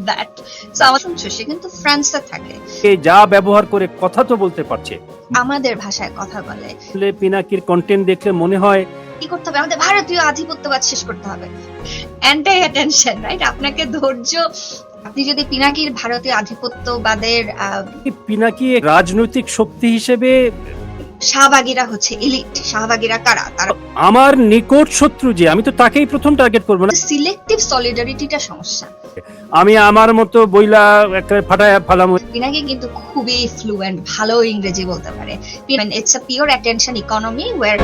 That. So আমার শুনছো সে কিন্তু ফ্রান্সে থাকে, যা ব্যবহার করে কথা তো বলতে পারছে, আমাদের ভাষায় কথা বলে। পিনাকির কন্টেন্ট দেখলে মনে হয় কি করতে হবে, আমাদের ভারতীয় আধিপত্যবাদ শেষ করতে হবে, অ্যান্টি অ্যাটেনশন, রাইট? আপনাকে ধৈর্য, আপনি যদি পিনাকির ভারতীয় আধিপত্যবাদের পিনাকি রাজনৈতিক শক্তি হিসেবে শাহবাগীরা হচ্ছে এলিট। শাহবাগীরা কারা? তারা আমার নিকট শত্রু, যে আমি তো তাকেই প্রথম টার্গেট করবো না। সিলেক্টিভ সলিডারিটিটা সমস্যা। আমি আমার মতো বইলা একটা ফাটায় ফালাম। পিনাকি কিন্তু খুবই ফ্লুয়েন্ট, ভালো ইংরেজি বলতে পারে। It's a pure attention economy where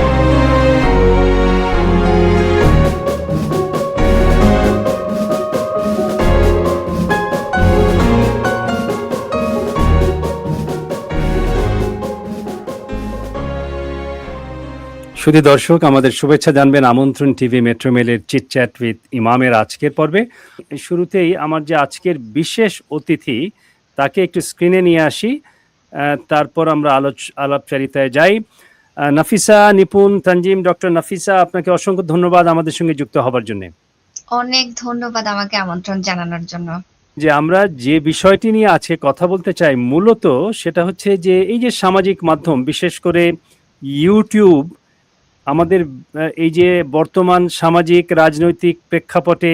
শুধু দর্শক, আমাদের শুভেচ্ছা জানবেন আমন্ত্রণ টিভি মেট্রো মেলের চিটচ্যাট উইথ ইমামের আজকের পর্বে। শুরুতেই আমার যে আজকের বিশেষ অতিথি তাকে একটু স্ক্রিনে নিয়ে আসি, তারপর আমরা আলাপচারিতায় যাই। নাফিসা নিপুণ তানজিম, ডক্টর নাফিসা, আপনাকে অসংখ্য ধন্যবাদ আমাদের সঙ্গে যুক্ত হবার জন্য। অনেক ধন্যবাদ আমাকে আমন্ত্রণ জানানোর জন্য। যে আমরা যে বিষয়টি নিয়ে আছে কথা বলতে চাই মূলত সেটা হচ্ছে যে এই যে সামাজিক মাধ্যম, বিশেষ করে ইউটিউব, আমাদের এই যে বর্তমান সামাজিক রাজনৈতিক প্রেক্ষাপটে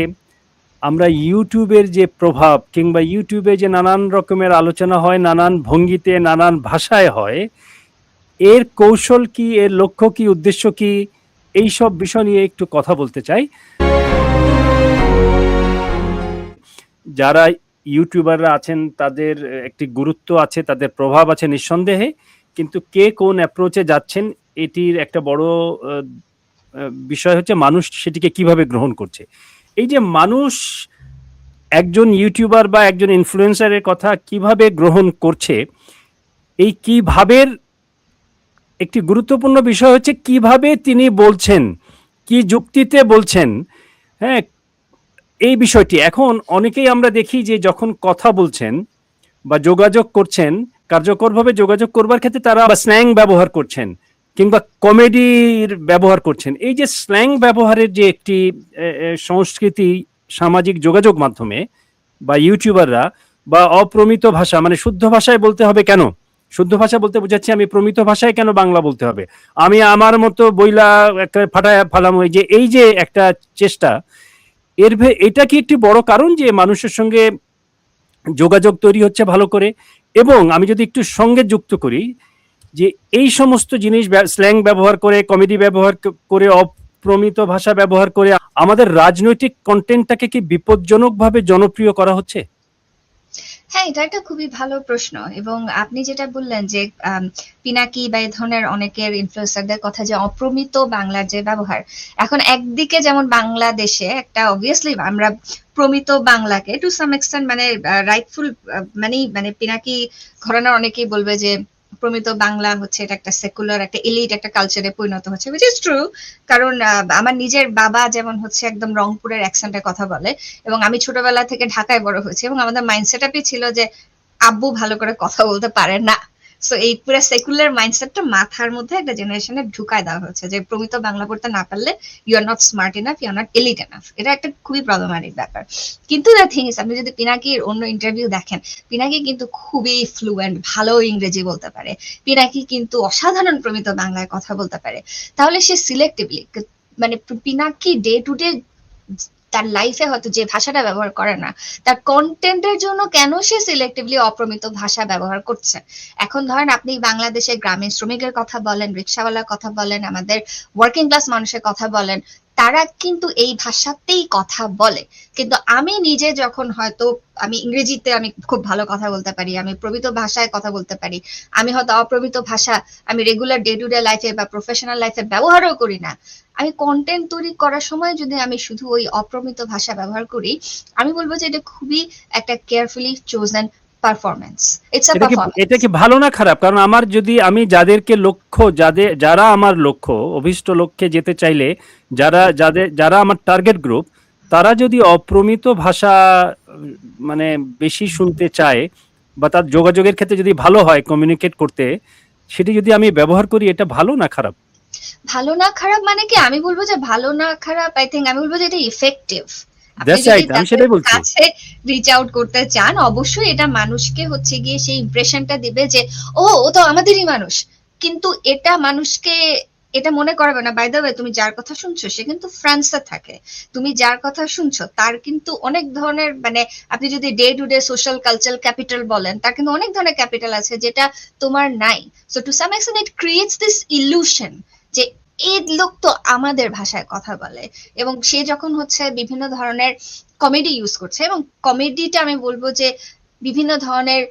আমরা ইউটিউবের যে প্রভাব, কিংবা ইউটিউবে যে নানান রকমের আলোচনা হয়, নানান ভঙ্গিতে, নানান ভাষায় হয়, এর কৌশল কি, এর লক্ষ্য কি, উদ্দেশ্য কি, এই সব বিষয় নিয়ে একটু কথা বলতে চাই। যারা ইউটিউবাররা আছেন তাদের একটি গুরুত্ব আছে, তাদের প্রভাব আছে নিঃসন্দেহে, কিন্তু কে কোন অ্যাপ্রোচে যাচ্ছেন এটির একটা বড় বিষয় হচ্ছে মানুষ সেটিকে কিভাবে গ্রহণ করছে। এই যে মানুষ একজন ইউটিউবার বা একজন ইনফ্লুয়েন্সারের কথা কিভাবে গ্রহণ করছে, এই কিভাবের একটি গুরুত্বপূর্ণ বিষয় হচ্ছে কিভাবে তিনি বলছেন, কি যুক্তিতে বলছেন। হ্যাঁ, এই বিষয়টি এখন অনেকেই আমরা দেখি যে যখন কথা বলছেন বা যোগাযোগ করছেন, কার্যকরভাবে যোগাযোগ করবার ক্ষেত্রে তারা স্ল্যাং ব্যবহার করছেন কিংবা কমেডির ব্যবহার করছেন। এই যে স্ল্যাং ব্যবহারের যে একটি সংস্কৃতি সামাজিক যোগাযোগ মাধ্যমে বা ইউটিউবাররা, বা অপ্রমিত ভাষা, মানে শুদ্ধ ভাষায় বলতে হবে কেন, শুদ্ধ ভাষা বলতে বোঝাচ্ছি আমি প্রমিত ভাষায় কেন বাংলা বলতে হবে, আমি আমার মতো বইলা একটা ফাটায় ফালাম, এই যে একটা চেষ্টা, এটা কি একটি বড় কারণ যে মানুষের সঙ্গে যোগাযোগ তৈরি হচ্ছে ভালো করে? এবং আমি যদি একটু সঙ্গে যুক্ত করি যে এই সমস্ত জিনিস স্ল্যাং ব্যবহার করে, কমেডি ব্যবহার করে, অপ্রমিত ভাষা ব্যবহার করে আমাদের রাজনৈতিক কন্টেন্টটাকে কি বিপজ্জনকভাবে জনপ্রিয় করা হচ্ছে? হ্যাঁ, এটা একটা খুবই ভালো প্রশ্ন। এবং আপনি যেটা বললেন যে পিনাকি বা এই ধরনের অনেকের ইনফ্লুয়েন্সারদের কথা, যে অপ্রমিত বাংলার যে ব্যবহার, এখন একদিকে যেমন বাংলাদেশে একটা অবভিয়াসলি আমরা প্রমিত বাংলাকে টু সাম এক্সটেন্ট মানে রাইটফুল মানে পিনাকি ঘরানার অনেকেই বলবে যে প্রমিত বাংলা হচ্ছে এটা একটা সেকুলার, একটা এলিট, একটা কালচারে পরিণত হচ্ছে, which is true। কারণ আমার নিজের বাবা যেমন হচ্ছে একদম রংপুরের অ্যাকসেন্টে কথা বলে, এবং আমি ছোটবেলা থেকে ঢাকায় বড় হয়েছি, এবং আমাদের মাইন্ডসেট আপই ছিল যে আব্বু ভালো করে কথা বলতে পারে না। সো এই পুরো সেকুলার মাইন্ডসেটটা মাথার মধ্যে একটা জেনারেশনে ঢুকায় দেওয়া হচ্ছে যে প্রমিত বাংলা পড়তে না পারলে you are not smart enough, you are not elite enough. এটা একটা খুবই প্রবলেমেটিক ব্যাপার। কিন্তু দ্য থিং ইজ, আপনি যদি পিনাকির অন্য ইন্টারভিউ দেখেন, পিনাকি কিন্তু খুবই ফ্লুয়েন্ট, ভালো ইংরেজি বলতে পারে। পিনাকি কিন্তু অসাধারণ প্রমিত বাংলায় কথা বলতে পারে। তাহলে সে সিলেক্টিভলি, মানে পিনাকি ডে টু ডে তার লাইফে হয়তো যে ভাষাটা ব্যবহার করে না, তার কন্টেন্টের জন্য কেন সে সিলেক্টিভলি অপ্রমিত ভাষা ব্যবহার করছে? এখন ধরেন আপনি বাংলাদেশে গ্রামীণ শ্রমিকের কথা বলেন, রিক্সাওয়ালার কথা বলেন, আমাদের ওয়ার্কিং ক্লাস মানুষের কথা বলেন, তারা কিন্তু এই ভাষাতেই কথা বলে। কিন্তু আমি নিজে যখন হয়তো আমি ইংরেজিতে আমি খুব ভালো কথা বলতে পারি, আমি প্রমিত ভাষায় কথা বলতে পারি, আমি হয়তো অপ্রমিত ভাষা আমি রেগুলার ডে টু ডে লাইফে বা প্রফেশনাল লাইফে ব্যবহারও করি না, আমি কন্টেন্ট তৈরি করার সময় যদি আমি শুধু ওই অপ্রমিত ভাষা ব্যবহার করি, আমি বলবো যে এটা খুবই একটা carefully chosen performance. It's a performance. এটা কি ভালো না খারাপ? কারণ আমার যদি আমি যাদেরকে লক্ষ্য, যারা আমার লক্ষ্য, অভিষ্ট লক্ষ্যে যেতে চাইলে, যারা আমার টার্গেট গ্রুপ, তারা যদি অপ্রমিত ভাষা মানে বেশি শুনতে চায় বা তার যোগাযোগের ক্ষেত্রে যদি ভালো হয় কমিউনিকেট করতে, সেটি যদি আমি ব্যবহার করি, এটা ভালো না খারাপ? ভালো না খারাপ মানে কি, আমি বলবো যে ভালো না খারাপ, আই থিঙ্ক আমি বলবো যে এটা ইফেক্টিভ। আপনি দ্যাটস যদি রাইট, আমি তাদের সেটাই বলছি। কাছে রিচ আউট করতে চান, অবশ্যই এটা মানুষকে হচ্ছে গিয়ে সেই ইমপ্রেশনটা দিবে যে ও তো আমাদেরই মানুষ। কিন্তু এটা মানুষকে এটা মনে করবে না, বাই দ্য ওয়ে তুমি যার কথা শুনছো সে কিন্তু ফ্রান্সে থাকে, তুমি যার কথা শুনছো তার কিন্তু অনেক ধরনের মানে আপনি যদি day to day social cultural capital বলেন, তার কিন্তু অনেক ধরনের ক্যাপিটাল আছে যেটা তোমার নাই। So to some extent it creates this illusion যে এই লোক তো আমাদের ভাষায় কথা বলে। এবং সে যখন হচ্ছে বিভিন্ন ধরনের কমেডি ইউজ করছে, এবং কমেডিটা আমি বলবো যে বিভিন্ন ধরনের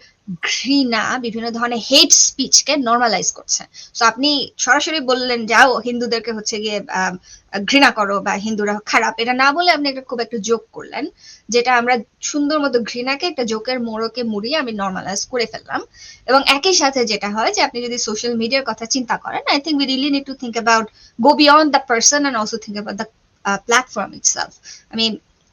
ঘৃণা, বিভিন্ন ধরনের হেট স্পিচকে নর্মালাইজ করছে। সো আপনি সরাসরি বললেন যাও হিন্দুদেরকে হচ্ছে গিয়ে ঘৃণা করো বা হিন্দুরা খারাপ, এটা না বলে আপনি একটা খুব একটা জোক করলেন, যেটা আমরা সুন্দর মতো ঘৃণাকে একটা জোকের মোড়কে মুড়িয়ে আমি নর্মালাইজ করে ফেললাম। এবং একই সাথে যেটা হয় যে আপনি যদি সোশ্যাল মিডিয়ার কথা চিন্তা করেন, I think we really need to think about go beyond the person and also think about the platform itself. আমি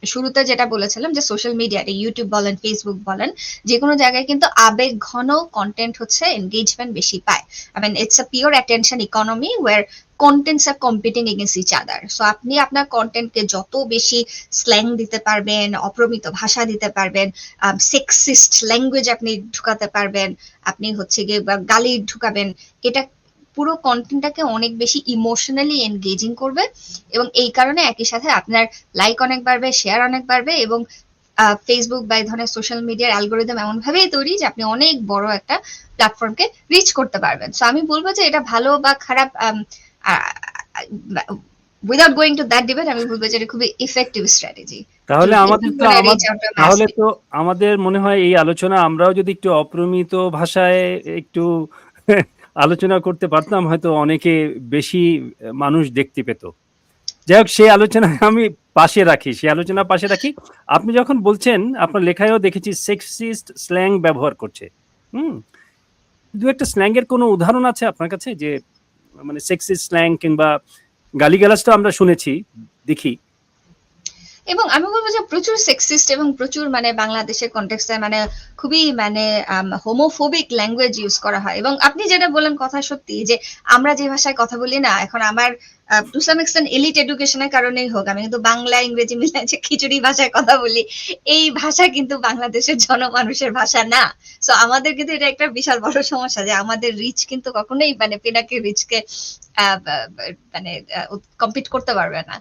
শুরুতে যেটা বলেছিলাম যে সোশ্যাল মিডিয়া, ইউটিউব বলেন ফেসবুক বলেন, যে কোনো জায়গায় কিন্তু আবেগ ঘন কন্টেন্ট হচ্ছে এনগেজমেন্ট বেশি পায়। I mean it's a pure attention economy where contents are competing against each other. So আপনি আপনার কন্টেন্টকে যত বেশি স্ল্যাং দিতে পারবেন, অপ্রমিত ভাষা দিতে পারবেন, সেক্সিস্ট ল্যাঙ্গুয়েজ আপনি ঢুকাতে পারবেন, আপনি হচ্ছে গিয়ে গালি ঢুকাবেন, এটা পুরো কন্টেন্টটাকে অনেক বেশি ইমোশনালি এনগেজিং করবে। এবং এই কারণে একই সাথে আপনার লাইক অনেক বাড়বে, শেয়ার অনেক বাড়বে, এবং ফেসবুক বা এই ধরনের সোশ্যাল মিডিয়ার অ্যালগোরিদম এমন ভাবেই তৈরি যে আপনি অনেক বড় একটা প্ল্যাটফর্মকে রিচ করতে পারবেন। সো আমি বলবো যে এটা ভালো বা খারাপ, without going to that debate, আমি বলবো যে এটা খুবই ইফেক্টিভ স্ট্র্যাটেজি টু তাহলে আমাদের তো মানে রিচ আউট টু মাস তাহলে পিপল। তো আমাদের মনে হয় এই আলোচনা আমরাও যদি একটু অপ্রমিত ভাষায় একটু আলোচনা করতে পারতাম, হয়তো অনেকে বেশি মানুষ দেখতে পেত। যাই হোক, সেই আলোচনা আমি সে আলোচনা পাশে রাখি। আপনি যখন বলছেন, আপনার লেখায়ও দেখেছি সেক্সিস্ট স্ল্যাং ব্যবহার করছে। হুম, দু একটা স্ল্যাং এর কোনো উদাহরণ আছে আপনার কাছে, যে মানে সেক্সিস্ট স্ল্যাং কিংবা গালিগালাজ তো আমরা শুনেছি, দেখি। এবং আমি বলবো যে প্রচুর সেক্সিস্ট এবং প্রচুর মানে বাংলাদেশের কন্টেক্সটে মানে খুবই মানে হোমোফোবিক ল্যাঙ্গুয়েজ ইউজ করা হয়। এবং আপনি যেটা বললেন কথা সত্যি, যে আমরা যে ভাষায় কথা বলি না, এখন আমার টু সাম এক্সটেন্ট এলিট এডুকেশনের কারণেই হোক, আমি কিন্তু বাংলা ইংরেজি মিলে যে খিচুড়ি ভাষায় কথা বলি, এই ভাষা কিন্তু বাংলাদেশের জনমানুষের ভাষা না। সো আমাদের কিন্তু এটা একটা বিশাল বড় সমস্যা যে আমাদের রিচ কিন্তু কখনোই মানে পিনাকি রিচকে মানে কম্পিট করতে পারবে না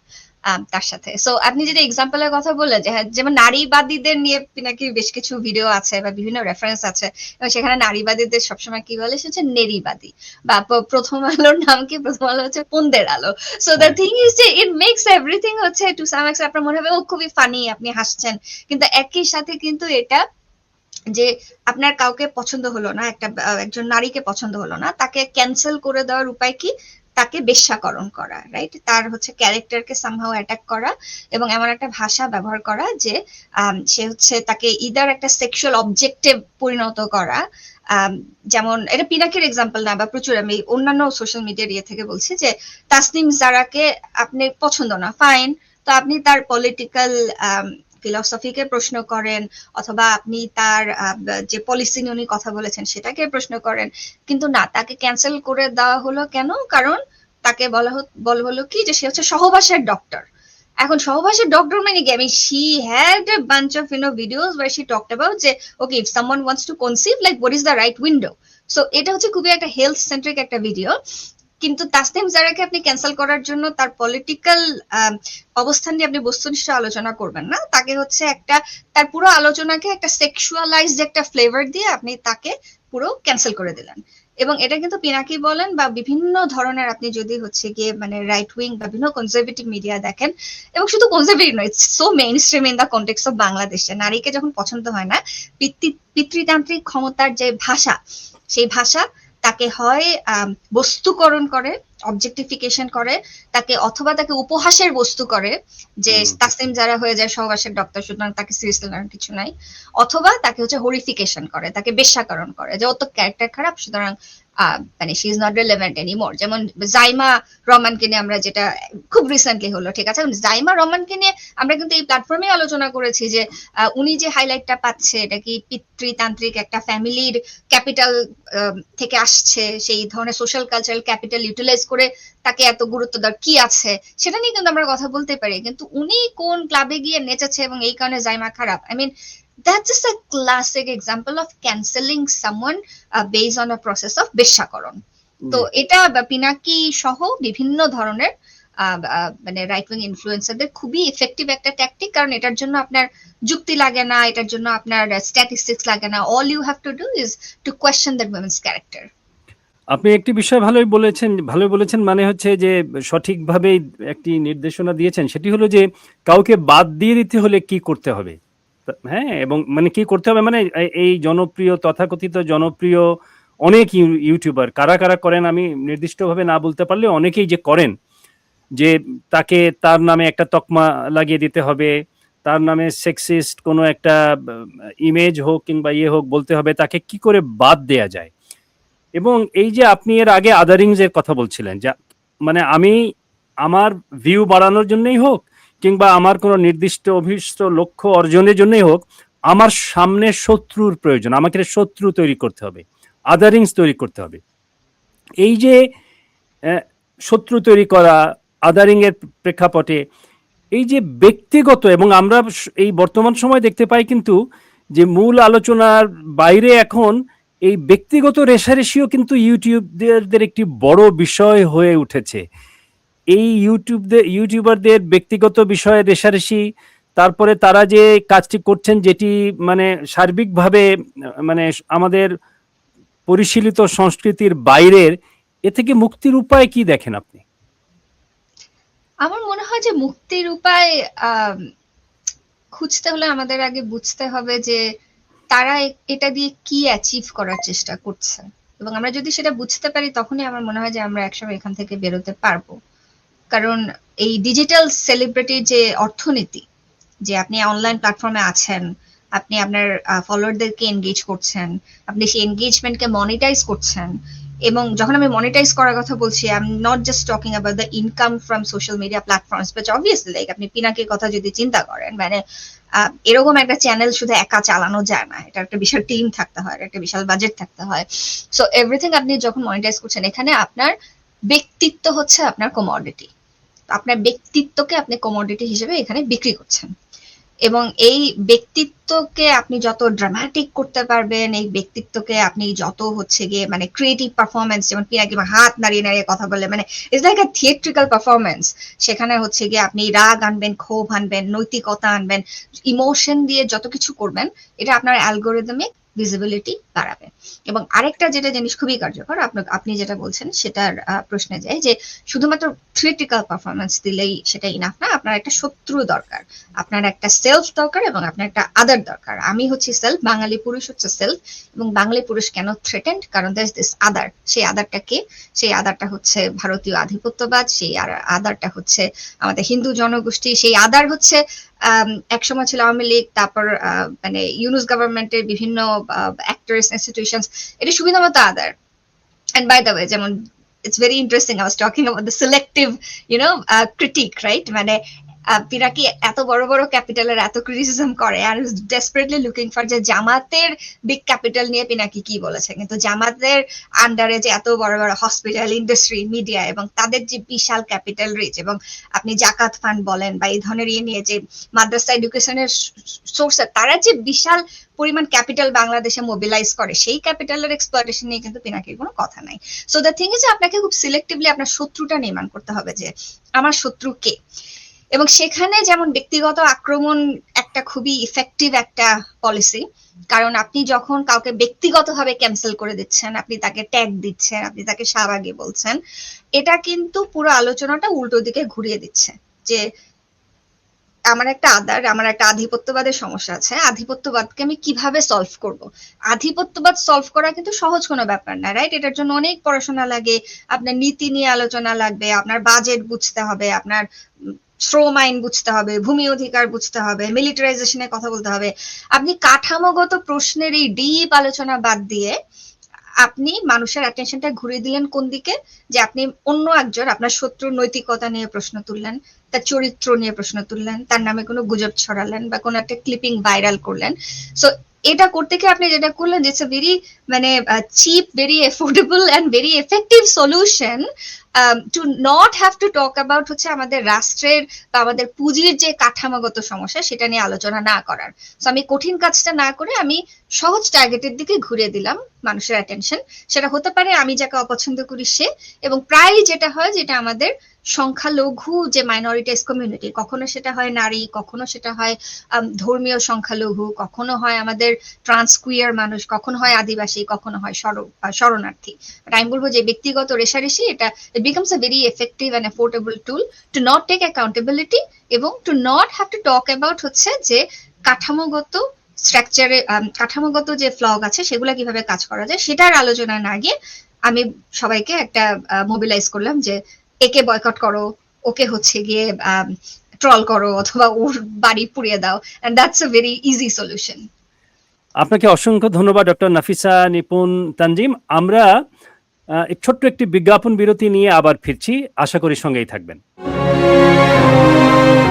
তার সাথে। সো আপনি যদি এক্সাম্পলের কথা বললেন যে হ্যাঁ, যেমন নারীবাদীদের নিয়ে নাকি বেশ কিছু ভিডিও আছে বা বিভিন্ন রেফারেন্স আছে, এবং সেখানে নারীবাদীদের সবসময় কি বলে, সে হচ্ছে নেরিবাদী, বা প্রথম আলোর নাম কি, প্রথম আলো হচ্ছে পন্দের আলো। সো দ্য থিং ইজ যে ইট মেক্স এভরিথিং হচ্ছে টু সাম এক্সটেন্ট আপনার মনে হবে ও খুবই ফানি, আপনি হাসছেন, কিন্তু একই সাথে কিন্তু এটা যে আপনার কাউকে পছন্দ হলো না, একজন নারীকে পছন্দ হলো না, তাকে ক্যান্সেল করে দেওয়ার উপায় কি, তাকে বেশ্যাকরণ করা, রাইট? তার হচ্ছে ক্যারেক্টারকে সামহাও অ্যাটাক করা, এবং এমন একটা ভাষা ব্যবহার করা যে সে হচ্ছে তাকে ইদার একটা সেক্সুয়াল অবজেক্টে পরিণত করা। যেমন এটা পিনাকির এক্সাম্পল না, বা প্রচুর আমি অন্যান্য সোশ্যাল মিডিয়ার ইয়ে থেকে বলছি যে তাসনিম জারাকে আপনি পছন্দ না, ফাইন, তো আপনি তার পলিটিক্যাল ফিলসফিকে প্রশ্ন করেন, অথবা আপনি তার যে পলিসি নিয়ে উনি কথা বলেছেন সেটাকে প্রশ্ন করেন, কিন্তু না, তাকে ক্যান্সেল করে দেওয়া হলো কেন? কারণ তাকে বলা হলো কি যে সে হচ্ছে সহবাসের ডক্টর। এখন সহবাসের ডক্টর মানে কি, আমি she had a bunch of videos where she talked about যে okay if someone wants to conceive like what is the right window. So এটা হচ্ছে খুবই একটা হেলথ সেন্ট্রিক একটা ভিডিও। কিন্তু তাসনিম জারাকে আপনি ক্যান্সেল করার জন্য তার পলিটিক্যাল অবস্থান নিয়ে আপনি বস্তুনিষ্ঠ আলোচনা করবেন না, তাকে হচ্ছে একটা তার পুরো আলোচনাকে একটা সেক্সুয়ালাইজড একটা ফ্লেভার দিয়ে আপনি তাকে পুরো ক্যান্সেল করে দিলেন। এবং এটা কিন্তু পিনাকি বলেন বা বিভিন্ন ধরনের আপনি যদি হচ্ছে গিয়ে মানে রাইট উইং বা বিভিন্ন কনজারভেটিভ মিডিয়া দেখেন, এবং শুধু কনজারভেটিভ নয়, it's so main stream in the context of বাংলাদেশে, নারীকে যখন পছন্দ হয় না, পিতৃতান্ত্রিক ক্ষমতার যে ভাষা, সেই ভাষা তাকে হয় বস্তুকরণ করে, অবজেক্টিফিকেশন করে তাকে, অথবা তাকে উপহাসের বস্তু করে, যে তাসনিম যারা হয়ে যায় সহবাসের ডক্টর, সুতরাং তাকে সিরিয়াসলি নেওয়ার কিছু নাই, অথবা তাকে হচ্ছে হরিফিকেশন করে, তাকে বেশ্যাকরণ করে যে ও তো ক্যারেক্টার খারাপ, সুতরাং মানে she is not relevant anymore. যেমন জাইমা রহমানকে নিয়ে আমরা যেটা খুব রিসেন্টলি হলো, ঠিক আছে, জাইমা রহমানকে নিয়ে আমরা কিন্তু এই প্ল্যাটফর্মে আলোচনা করেছি যে উনি যে হাইলাইটটা পাচ্ছে এটা কি পিতৃতান্ত্রিক একটা ফ্যামিলির ক্যাপিটাল থেকে আসছে, সেই ধরনের সোশ্যাল কালচারাল ক্যাপিটাল ইউটিলাইজ করে তাকে এত গুরুত্ব দেওয়ার কি আছে, সেটা নিয়ে কিন্তু আমরা কথা বলতে পারি। কিন্তু উনি কোন ক্লাবে গিয়ে নেচেছে এবং এই কারণে জাইমা খারাপ, I mean that's just a classic example of canceling someone based on a process of বেশ্যাকরণ। তো এটা পিনাকি সহ বিভিন্ন ধরনের মানে রাইট উইং ইনফ্লুয়েন্সারদের খুবই ইফেক্টিভ একটা ট্যাকটিক, কারণ এটার জন্য আপনার যুক্তি লাগে না, এটার জন্য আপনার স্ট্যাটিস্টিক্স লাগে না, all you have to do is to question that women's character. আপনি একটি বিষয় ভালোই বলেছেন, মানে হচ্ছে যে সঠিকভাবে একটি নির্দেশনা দিয়েছেন, সেটি হলো যে কাউকে বাদ দিয়ে দিতে হলে কি করতে হবে। হ্যাঁ, এবং মানে কি করতে হবে মানে এই জনপ্রিয় তথাকথিত জনপ্রিয় অনেক ইউটিউবার কারা কারা করেন আমি নির্দিষ্টভাবে না বলতে পারলে অনেকেই যে করেন, যে তাকে তার নামে একটা তকমা লাগিয়ে দিতে হবে, তার নামে সেক্সিস্ট কোনো একটা ইমেজ হোক কিংবা হোক বলতে হবে, তাকে কি করে বাদ দেয়া যায়। এবং এই যে আপনি এর আগে আদারিংস এর কথা বলছিলেন, যে মানে আমি আমার ভিউ বাড়ানোর জন্যই হোক কিংবা আমার কোনো নির্দিষ্ট অভিষ্ট লক্ষ্য অর্জনের জন্যই হোক, আমার সামনে শত্রুর প্রয়োজন, আমাকে শত্রু তৈরি করতে হবে, আদারিংস তৈরি করতে হবে। এই যে শত্রু তৈরি করা আদারিং এর প্রেক্ষাপটে, এই যে ব্যক্তিগত, এবং আমরা এই বর্তমান সময় দেখতে পাই কিন্তু যে মূল আলোচনার বাইরে এখন এই ব্যক্তিগত রেষারেষিও কিন্তু ইউটিউবদের একটি বড় বিষয় হয়ে উঠেছে। এই ইউটিউবারদের ব্যক্তিগত বিষয়ে রেষারেষি, তারপরে তারা যে কাজটি করছেন যেটি মানে সার্বিকভাবে মানে আমাদের পরিশীলিত সংস্কৃতির বাইরের, এ থেকে মুক্তির উপায় কি দেখেন আপনি? আমার মনে হয় যে মুক্তির উপায় খুঁজতে হলে আমাদের আগে বুঝতে হবে যে তারা এটা দিয়ে কি অ্যাচিভ করার চেষ্টা করছে, এবং আমরা যদি সেটা বুঝতে পারি তখনই আমার মনে হয় যে আমরা একসময় এখান থেকে বেরোতে পারবো। কারণ এই ডিজিটাল সেলিব্রিটির যে অর্থনীতি, যে আপনি অনলাইন প্ল্যাটফর্মে আছেন, আপনি আপনার ফলোয়ারদেরকে এনগেজ করছেন, আপনি সেই এনগেজমেন্টকে মনিটাইজ করছেন, এবং যখন আমি মনিটাইজ করার কথা বলছি, I am not just talking about the income from social media platforms, but obviously like আপনি পিনাকির কথা যদি চিন্তা করেন, মানে এরকম একটা চ্যানেল শুধু একা চালানো যায় না, এটা একটা বিশাল টিম থাকতে হয়, একটা বিশাল বাজেট থাকতে হয়। সো এভরিথিং আপনি যখন মনিটাইজ করছেন, এখানে আপনার ব্যক্তিত্ব হচ্ছে আপনার কমোডিটি, আপনার ব্যক্তিত্বকে আপনি কমোডিটি হিসেবে এখানে বিক্রি করছেন, এবং এই ব্যক্তিত্বকে আপনি যত ড্রামাটিক করতে পারবেন, এই ব্যক্তিত্বকে আপনি যত হচ্ছে গিয়ে মানে ক্রিয়েটিভ পারফরমেন্স, যেমন পিনাকি হাত নাড়িয়ে নাড়িয়ে কথা বলে, মানে it's like a theatrical performance, সেখানে হচ্ছে গিয়ে আপনি রাগ আনবেন, ক্ষোভ আনবেন, নৈতিকতা আনবেন, ইমোশন দিয়ে যত কিছু করবেন, এটা আপনার অ্যালগোরিদমিক ভিজিবিলিটি বাড়াবে। এবং আরেকটা যেটা জিনিস খুবই কার্যকর, আপনি যেটা বলছেন সেটার প্রশ্নে যায় যে শুধুমাত্র থিয়েট্রিক্যাল পারফরমেন্স দিলেই সেটা ইনাফ না, আপনার একটা শত্রু দরকার, আপনার একটা সেলফ দরকার, এবং আপনার একটা আদার দরকার। আমি হচ্ছি সেলফ, বাঙালি পুরুষ হচ্ছে সেলফ, এবং বাঙালি পুরুষ কেন থ্রেটেন্ড, কারণ দ্যার ইজ দিস আদার। সেই আদারটা কে? সেই আদারটা হচ্ছে ভারতীয় আধিপত্যবাদ, সেই আদারটা হচ্ছে আমাদের হিন্দু জনগোষ্ঠী, সেই আদার হচ্ছে একসময় ছিল আওয়ামী লীগ, তারপর মানে ইউনুস গভর্নমেন্টের বিভিন্ন অ্যাক্টরস ইনস্টিটিউশনস, এটা সুবিধা মতো আদার। And by the way, যেমন it's very interesting, I was talking about the selective critique, right? মানে পিনাকি এত বড় বড় ক্যাপিটালের এত ক্রিটিসিজম করে, আর ডেসপারেটলি লুকিং ফর যে জামাতের বিগ ক্যাপিটাল নিয়ে পিনাকি কি বলেছে, কিন্তু জামাতের আন্ডারে যে এত বড় বড় হসপিটাল, ইন্ডাস্ট্রি, মিডিয়া, এবং তাদের যে বিশাল ক্যাপিটাল রিচ, এবং আপনি জাকাত ফান্ড বলেন বা এই ধরনের নিয়ে যে মাদ্রাসা এডুকেশনের সোর্স, তারা যে বিশাল পরিমাণ ক্যাপিটাল বাংলাদেশে মোবিলাইজ করে, সেই ক্যাপিটালের এক্সপ্লয়টেশন নিয়ে কিন্তু পিনাকির কোনো কথা নাই। সো দ্য থিং ইজ, আপনাকে খুব সিলেক্টিভলি আপনার শত্রুটা নির্মাণ করতে হবে, যে আমার শত্রু কে। এবং সেখানে যেমন ব্যক্তিগত আক্রমণ একটা খুবই ইফেক্টিভ একটা পলিসি, কারণ আপনি যখন কাউকে ব্যক্তিগতভাবে ক্যান্সেল করে দিচ্ছেন, আপনি তাকে ট্যাগ দিচ্ছেন, আপনি তাকে শাহবাগী বলছেন, এটা কিন্তু পুরো আলোচনাটা উল্টো দিকে ঘুরিয়ে দিচ্ছে, যে আমার একটা আধিপত্যবাদের সমস্যা আছে, আধিপত্যবাদকে আমি কিভাবে সলভ করব। আধিপত্যবাদ সলভ করা কিন্তু সহজ কোনো ব্যাপার না, রাইট? এটার জন্য অনেক পড়াশোনা লাগে, আপনার নীতি নিয়ে আলোচনা লাগবে, আপনার বাজেট বুঝতে হবে, আপনার শ্রম আইন বুঝতে হবে, ভূমি অধিকার বুঝতে হবে, মিলিটারাইজেশনের কথা বলতে হবে। আপনি কাঠামোগত প্রশ্নের এই ডিপ আলোচনা বাদ দিয়ে আপনি মানুষের অ্যাটেনশনটা ঘুরিয়ে দিলেন কোন দিকে, যে আপনি অন্য একজন আপনার শত্রুর নৈতিকতা নিয়ে প্রশ্ন তুললেন, তার চরিত্র নিয়ে প্রশ্ন তুললেন, তার নামে কোনো গুজব ছড়ালেন বা কোনো একটা ক্লিপিং ভাইরাল করলেন। সো এটা করতে গিয়ে আপনি যেটা করলেন যে ইটস আ ভেরি মানে cheap, very affordable and very effective solution to not have to talk about হচ্ছে আমাদের রাষ্ট্রের বা আমাদের পুঁজির যে কাঠামোগত সমস্যা সেটা নিয়ে আলোচনা না করার। সো আমি কঠিন কাজটা না করে আমি সহজ টার্গেটের দিকে ঘুরিয়ে দিলাম মানুষের অ্যাটেনশন। সেটা হতে পারে আমি যাকে অপছন্দ করি সে, এবং প্রায় যেটা হয় যেটা আমাদের সংখ্যালঘু যে মাইনরিটিস কমিউনিটি, কখনো সেটা হয় নারী, কখনো সেটা হয় ধর্মীয় সংখ্যালঘু, কখনো হয় আমাদের ট্রান্সকুয়ার মানুষ, কখনো হয় আদিবাসী, কখনো হয় শরণার্থী। বাট আমি বলবো যে ব্যক্তিগত রেষারেষি এটা it becomes a very effective and affordable tool to not take accountability এবং to not have to talk about হচ্ছে যে কাঠামোগত স্ট্রাকচারে কাঠামোগত যে ফ্লগ আছে সেগুলা কিভাবে কাজ করা যায় সেটার আলোচনা না গিয়ে আমি সবাইকে একটা মোবিলাইজ করলাম যে একে বয়কট করো, ওকে হচ্ছে গিয়ে ট্রল করো, অথবা ওর বাড়ি পুড়িয়ে দাও, and that's a very easy solution. আপনাকে অসংখ্য ধন্যবাদ ডক্টর নাফিসা নিপুন তানজিম। আমরা ছোট্ট একটি বিজ্ঞাপন বিরতি নিয়ে আবার ফিরছি, আশা করি সঙ্গেই থাকবেন।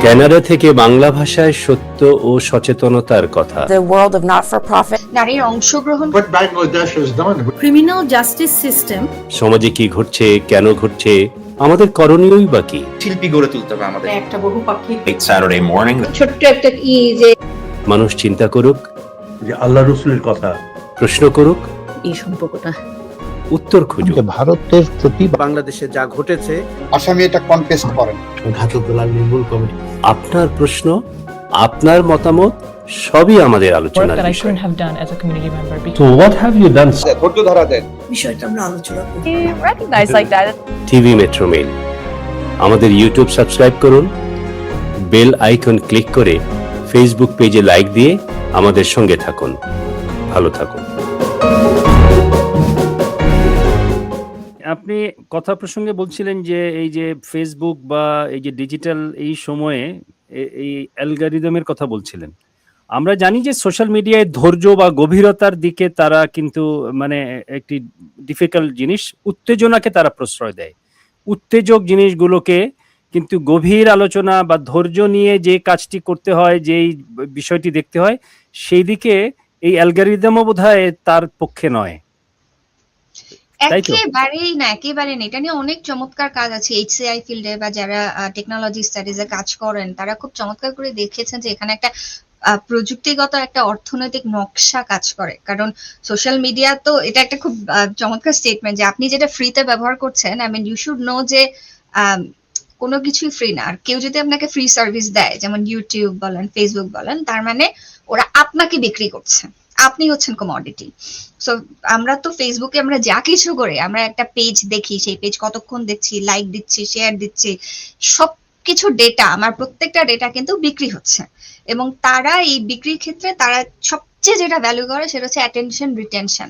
কানাডা থেকে বাংলা ভাষায় সত্য ও সচেতনতার কথা। The world of not-for-profit. নারীর অংশগ্রহণ, What Bangladesh has done. criminal justice system, সমাজে কি ঘটছে, কেন ঘটছে, আমাদের করণীয়ই বা কি? শিল্পী গড়ে তুলতে হবে আমাদের। একটা বহুপাক্ষিক Late Saturday morning, ছোট্ট একটা যে মানুষ চিন্তা করুক, যে আল্লাহ রসুলের কথা প্রশ্ন করুক, এই সম্পর্কটা উত্তর খুঁজুক। ভারতের প্রতি বাংলাদেশে যা ঘটেছে আসামি এটা কনটেস্ট করেন। ঘাতক দলাল নির্মূল কমিটি। আপনার প্রশ্ন, আপনার মতামত সবই আমাদের আলোচনার that I বিষয়। shouldn't have done as a community member. So what have you done? ধৈর্য ধরা দেন। বিষয়টা আমরা আলোচনা করি। Recognize like that. TV metro mail, আমাদের ইউটিউব সাবস্ক্রাইব করুন, বেল আইকন ক্লিক করে ফেসবুক পেজে লাইক দিয়ে আমাদের সঙ্গে থাকুন। ভালো থাকুন। আপনি কথা প্রসঙ্গে বলছিলেন যে এই যে ফেসবুক বা এই যে ডিজিটাল এই সময়ে এই অ্যালগরিদমের কথা বলছিলেন। আমরা জানি যে সোশ্যাল মিডিয়ায় ধৈর্য বা গভীরতার দিকে তারা কিন্তু মানে একটি ডিফিকাল্ট জিনিস, উত্তেজনাকে তারা প্রশ্রয় দেয়। উত্তেজক জিনিসগুলোকে কিন্তু গভীর আলোচনা বা ধৈর্য নিয়ে যে কাজটি করতে হয়, যেই বিষয়টি দেখতে হয়, সেই দিকে এই অ্যালগরিদমও বোধহয় তার পক্ষে নয়। তাই তো? একেবারেই না, একেবারে না। এটা নিয়ে অনেক চমৎকার কাজ আছে HCI ফিল্ডে বা যারা টেকনোলজি স্টাডিজে কাজ করেন তারা খুব চমৎকার করে দেখেছেন যে এখানে একটা প্রযুক্তিগত একটা অর্থনৈতিক নকশা কাজ করে। কারণ সোশ্যাল মিডিয়া তো এটা একটা খুব চমৎকার স্টেটমেন্ট যে আপনি যেটা ফ্রিতে ব্যবহার করছেন, I mean you should know যে কোনো কিছুই ফ্রি না। আর কেউ যদি আপনাকে ফ্রি সার্ভিস দেয়, যেমন ইউটিউব বলেন, ফেসবুক বলেন, তার মানে ওরা আপনাকে বিক্রি করছে, আপনি হচ্ছেন কমোডিটি। সো আমরা তো ফেসবুকে আমরা যা কিছু করে, আমরা একটা পেজ দেখি, সেই পেজ কতক্ষণ দেখছি, লাইক দিচ্ছি, শেয়ার দিচ্ছি, সবকিছু ডেটা, আমার প্রত্যেকটা ডেটা কিন্তু বিক্রি হচ্ছে। এবং তারা এই বিক্রির ক্ষেত্রে তারা সবচেয়ে যেটা ভ্যালু করে সেটা হচ্ছে অ্যাটেনশন রিটেনশন,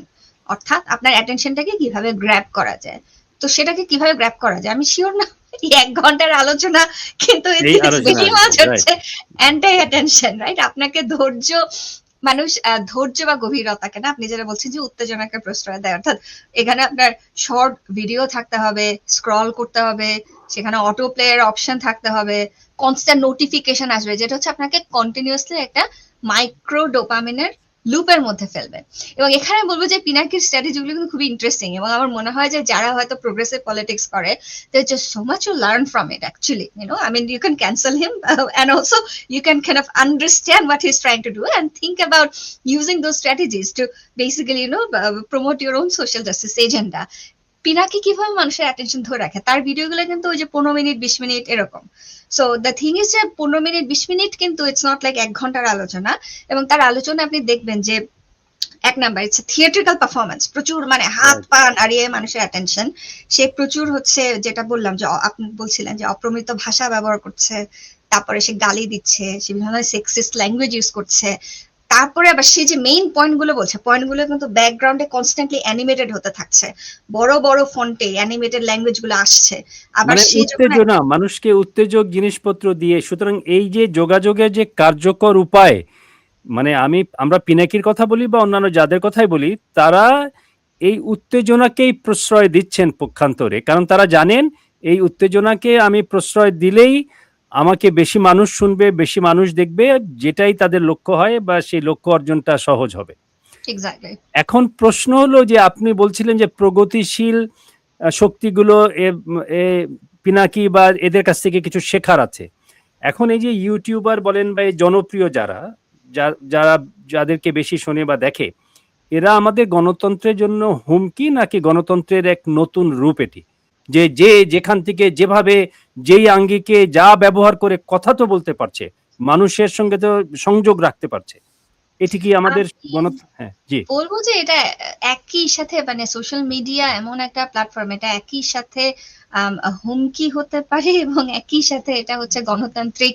অর্থাৎ আপনার অ্যাটেনশনটাকে কিভাবে গ্র্যাব করা যায়। তো সেটাকে কিভাবে গ্র্যাব করা যায় আমি শিওর না, এই 1 ঘন্টার আলোচনা কিন্তু হচ্ছে অ্যান্টি অ্যাটেনশন, রাইট? আপনাকে মানুষ ধৈর্য বা গভীরতাকে না, আপনি যেটা বলছেন যে উত্তেজনাকে প্রশ্রয় দেয়, অর্থাৎ এখানে আপনার শর্ট ভিডিও থাকতে হবে, স্ক্রল করতে হবে, সেখানে অটো প্লেয়ার অপশন থাকতে হবে, কনস্ট্যান্ট নোটিফিকেশন আসবে, যেটা হচ্ছে আপনাকে কন্টিনিউয়াসলি একটা মাইক্রো ডোপামিনের লুপের মধ্যে ফেলবে। এবং এখানে বলবো যে পিনাকির স্ট্র্যাটেজিগুলো কিন্তু খুবই ইন্টারেস্টিং, এবং আমার মনে হয় যে যারা হয়তো প্রোগ্রেসিভ পলিটিক্স করে, there's just so much to learn from it actually, you know. I mean, you can cancel him and also you can kind of understand what he's trying to do and think about using those strategies to basically, you know, promote your own social justice agenda. Pinaki কিভাবে মানুষের attention ধরে রাখে, তার ভিডিওগুলো কিন্তু ওই যে 15 minute 20 minute এরকম। সো দ্য থিং ইজ যে 15 মিনিট 20 মিনিট কিন্তু ইটস নট লাইক 1 ঘন্টার আলোচনা। এবং তার আলোচনা আপনি দেখবেন যে এক নাম্বার ইটস থিয়েট্রিক্যাল পারফরমেন্স, প্রচুর মানে হাত পা নাড়িয়ে মানুষের অ্যাটেনশন। সে প্রচুর হচ্ছে যেটা বললাম যে আপনি বলছিলেন যে অপ্রমিত ভাষা ব্যবহার করছে, তারপরে সে গালি দিচ্ছে, সে বিভিন্ন সেক্সিস্ট ল্যাঙ্গুয়েজ ইউজ করছে, তারপরে আবার সে যে মেইন পয়েন্টগুলো বলছে, পয়েন্টগুলো কিন্তু ব্যাকগ্রাউন্ডে কনস্ট্যান্টলি অ্যানিমেটেড হতে থাকছে, বড় বড় ফন্টে অ্যানিমেটেড ল্যাঙ্গুয়েজ গুলো আসছে। আবার মানে উত্তেজনা, মানুষকে উত্তেজক জিনিসপত্র দিয়ে। সুতরাং এই যে যোগাযোগের যে কার্যকর উপায়, মানে আমরা পিনাকির কথা বলি বা অন্যান্য যাদের কথাই বলি, তারা এই উত্তেজনাকেই প্রশ্রয় দিচ্ছেন পক্ষান্তরে। কারণ তারা জানেন এই উত্তেজনাকে আমি প্রশ্রয় দিলেই আমাকে বেশি মানুষ শুনবে, বেশি মানুষ দেখবে, যেটাই তাদের লক্ষ্য হয় বা সেই লক্ষ্য অর্জনটা সহজ হবে। এক্স্যাক্টলি। এখন প্রশ্ন হলো যে আপনি বলছিলেন যে প্রগতিশীল শক্তিগুলো পিনাকি বা এদের কাছ থেকে কিছু শেখার আছে। এখন এই যে ইউটিউবার বলেন বা এই জনপ্রিয় যারা যাদেরকে বেশি শোনে বা দেখে, এরা আমাদের গণতন্ত্রের জন্য হুমকি নাকি গণতন্ত্রের এক নতুন রূপ এটি? যে যেখান থেকে যেভাবে যেই আঙ্গিকে যা ব্যবহার করে কথা তো বলতে পারছে, মানুষের সঙ্গে তো সংযোগ রাখতে পারছে, এটি কি আমাদের হ্যাঁ জি বলবো যে এটা একই সাথে মানে সোশ্যাল মিডিয়া এমন একটা প্ল্যাটফর্ম, এটা একই সাথে হুমকি হতে পারে এবং একই সাথে এটা হচ্ছে গণতান্ত্রিক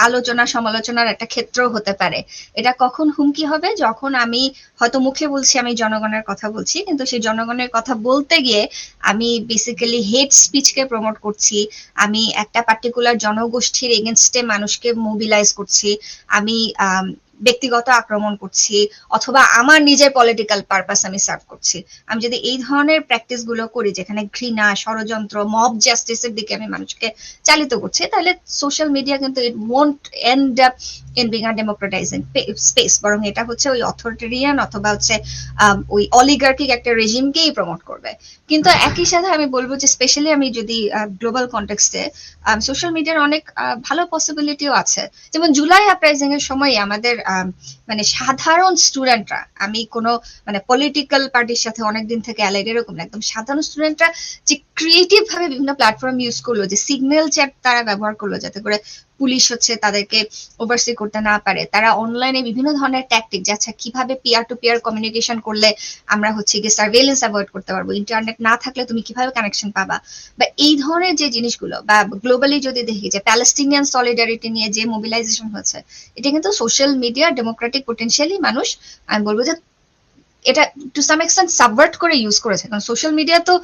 আলোচনা সমালোচনার একটা ক্ষেত্র হতে পারে। এটা কখন হুমকি হবে? যখন আমি হয়তো মুখে বলছি আমি জনগণের কথা বলছি, কিন্তু সেই জনগণের কথা বলতে গিয়ে আমি বেসিক্যালি হেট স্পিচকে প্রমোট করছি, আমি একটা পার্টিকুলার জনগোষ্ঠীর এগেনস্টে মানুষকে মোবিলাইজ করছি, আমি ব্যক্তিগত আক্রমণ করছি, অথবা আমার নিজের পলিটিক্যাল পারপাস আমি সার্ভ করছি। আমি যদি এই ধরনের প্র্যাকটিস গুলো করি যেখানে ঘৃণা, ষড়যন্ত্র, মব জাস্টিসের দিকে আমি মানুষকে চালিত করছি, তাহলে সোশ্যাল মিডিয়া কিন্তু it won't end up in being a democratising space, বরং এটা হচ্ছে ওই অথরিটেরিয়ান অথবা হচ্ছে ওই অলিগার্কিক একটা রেজিমকেই প্রমোট করবে। কিন্তু একই সাথে আমি বলবো যে স্পেশালি আমি যদি গ্লোবাল কনটেক্সটে সোশ্যাল মিডিয়ার অনেক ভালো পসিবিলিটিও আছে। যেমন জুলাই আপরাইজিং এর সময় আমাদের মানে সাধারণ স্টুডেন্টরা, আমি কোনো মানে পলিটিক্যাল পার্টির সাথে অনেকদিন থেকে অ্যালাইড এরকম না, একদম সাধারণ স্টুডেন্টরা যে ক্রিয়েটিভ ভাবে বিভিন্ন প্ল্যাটফর্ম ইউজ করলো, যে সিগন্যাল চ্যাট তারা ব্যবহার করলো যাতে করে পুলিশ হচ্ছে তাদেরকে ওভারসি করতে না পারে, তারা অনলাইনে বিভিন্ন ধরনের ট্যাকটিক, আচ্ছা কিভাবে পিয়ার টু পিয়ার কমিউনিকেশন করলে আমরা হচ্ছে গিয়ে সার্ভেলেন্স অ্যাভয়েড করতে পারবো, ইন্টারনেট না থাকলে তুমি কিভাবে কানেকশন পাবা, বা এই ধরনের যে জিনিসগুলো, বা গ্লোবালি যদি দেখি যে প্যালেস্টিনিয়ান সলিডারিটি নিয়ে যে মোবিলাইজেশন হচ্ছে, এটা কিন্তু সোশ্যাল মিডিয়া ডেমোক্রেটিক পোটেনশিয়ালি মানুষ, আমি বলবো যে এটা টু সাম এক্সটেন্ট সাবভার্ট করে ইউজ করেছে। কারণ সোশ্যাল মিডিয়া তো